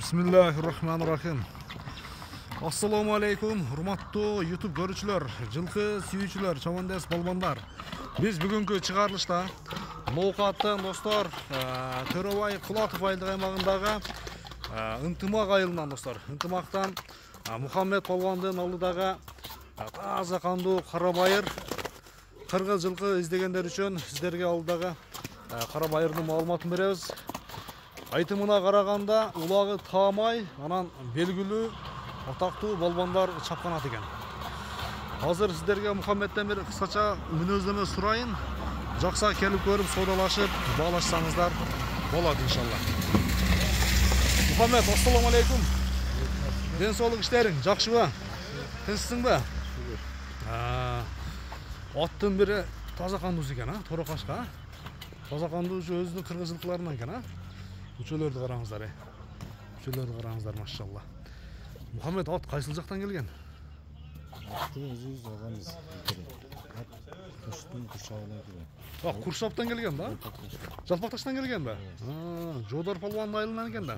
Bismillahirrahmanirrahim. Assalamu alaikum, hurmatlı YouTube görücüler, жылқы сүйүүчүлөр, чабандес балбандар. Biz бүгүнкү чыгарылышта Ноокаттын достор, Төрөбай Кулатов айылдык аймагындагы Ынтымак айылынан достор. Ынтымактан Мухаммед Палвандын алдыдагы таза кандуу кара байыр, кыргыз жылкы издегендер үчүн сиздерге алдыдагы кара байырдын маалыматын беребиз. Айтымына караганда улагы таамай, анан белгилүү атактуу балбандар чапкан экен. Азыр сиздерге Мухаммедден бир кыскача мүнөздөмө сурайын. Жакса келип көрүп, соодалашып, баалашсаңыздар болот иншалла. Мухаммед, ассаламу алейкум. Ден соолук иштериң жакшыбы? Тынчсыңбы? Аттын бири таза кандуусу экен, Торокашка. Таза кандуусу өзүнүн кыргыз жылкыларынан экен, Үчөлөрдү караңыздар, Үчөлөрдү караңыздар, машалла. Мухаммед, ат кайсыл жактан келген? Аты өзүбүз алганбыз. Куршабынан келген. Куршаптан келген да? Жалпакташтан келген бе? Жодар Палвандын айылынан экен да.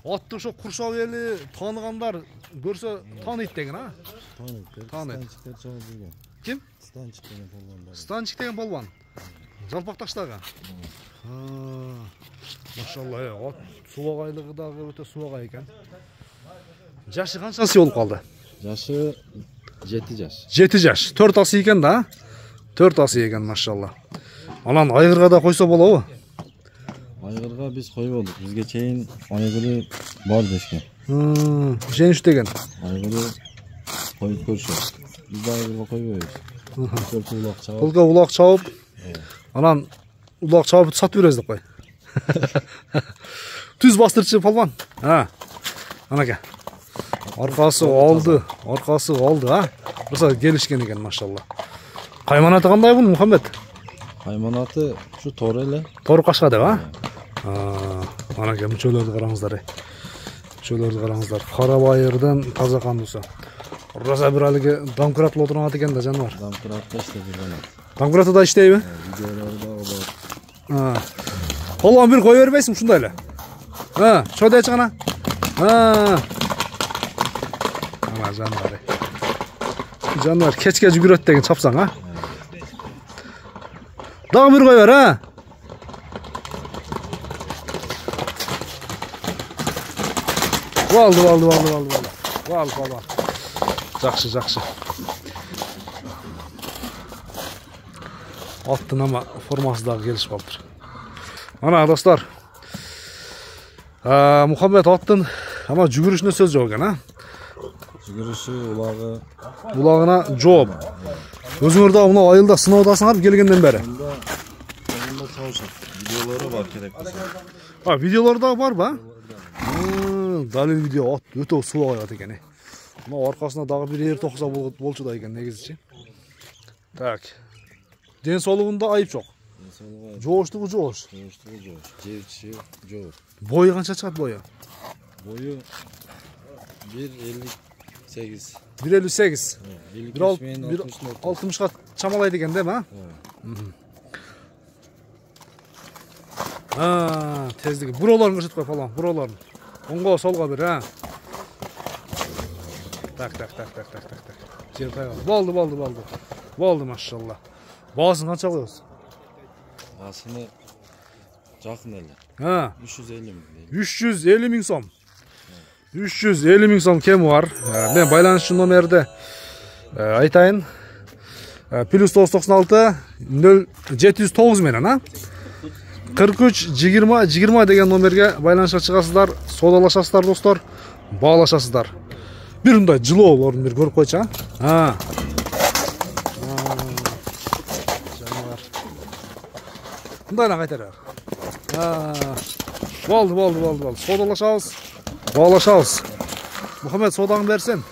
Атты ошо Куршап эли тааныгандар көрсө тааныйт деген, Тааныйт. Ким? Станчик деген полван. Станчик деген полван. Жалпакташтагы. Машалла, ат сулак айлыгы дагы өтө сулак экен. Жашы канчасы болуп калды? Жашы 7 жаш. 7 жаш. 4 асы экен да? 4 асы экен, машалла. Анан айгырга да койсо болобу? Айгырга биз койбодук. Бизге чейин айгыры бар дешкен. Жеңиш деген. Айгыры коюп көрүшөт. Биз айгырга койбойбуз. Кулга улак чабып, анан улак чабып сатып беребиз деп кой. Түз бастырчы полван. Анаке. Аркасы алды, Буса келишкен экен, машалла. Кайманаты кандай бул, Мухаммед? Кайманаты ушу тор эле. Торокашка деп, Анаке, мүчөлөрдү караңыздар. Кара байырдын таза кандуусу. Роза бир алиге дамкрат отурган экен да, жаныбар. Дамкратта иштеп жүргөн. Дамкраты да иштейби? Видеолору да болот. Полван бир кой бербейсиң ушундай эле. Чойдой чыгана. Ана жаныбар. Жаныбар кечке жүгүрөт деген чапсаң, Дагы бир кой бер, Вал, полван. Жакшы. Аттын ама формасы дагы келишип калыптыр. Ана достор, Мухаммед аттын ама жүгүрүшүнө сөз жок экен, Жүгүрүшү улагына жооп. Өзүңөр да мына айылда сыноодасыңар келгенден бери. Айылда чабышат. Видеолору бар керек болсо. Видеолор да барбы? Далил видео ат өтө сулак ат экен. Мына аркасына дагы бир эр токса болчу да экен негизичи. Так. Ден соолугунда айып жок. Жооштугу жоош. Жевчи жоо. Бою канча чыгат бою? Бою 1.58. 1.58. 1.60 60га чамалайт экен деби, Тездиги. Буролорун көрсөтүп кой, полван, буролорун. Оңго, солго бир, Так. Жер тайган. Болду, машалла. Баасын канча коебуз? Баасыны жакын эле. 350 миң. 350 миң сом. 350 миң сом кеми бар. Мен байланыш номерди айтайын. +996 0709 менен, 43 20 деген номерге байланышка чыгасыздар, соодалашасыздар достор, баалашасыздар. Бир мындай жылоолорун бир көрүп койчу, Мындайла кайтарар. Болду. Соодалашабыз, баалашабыз. Мухаммед, соодаңы берсин.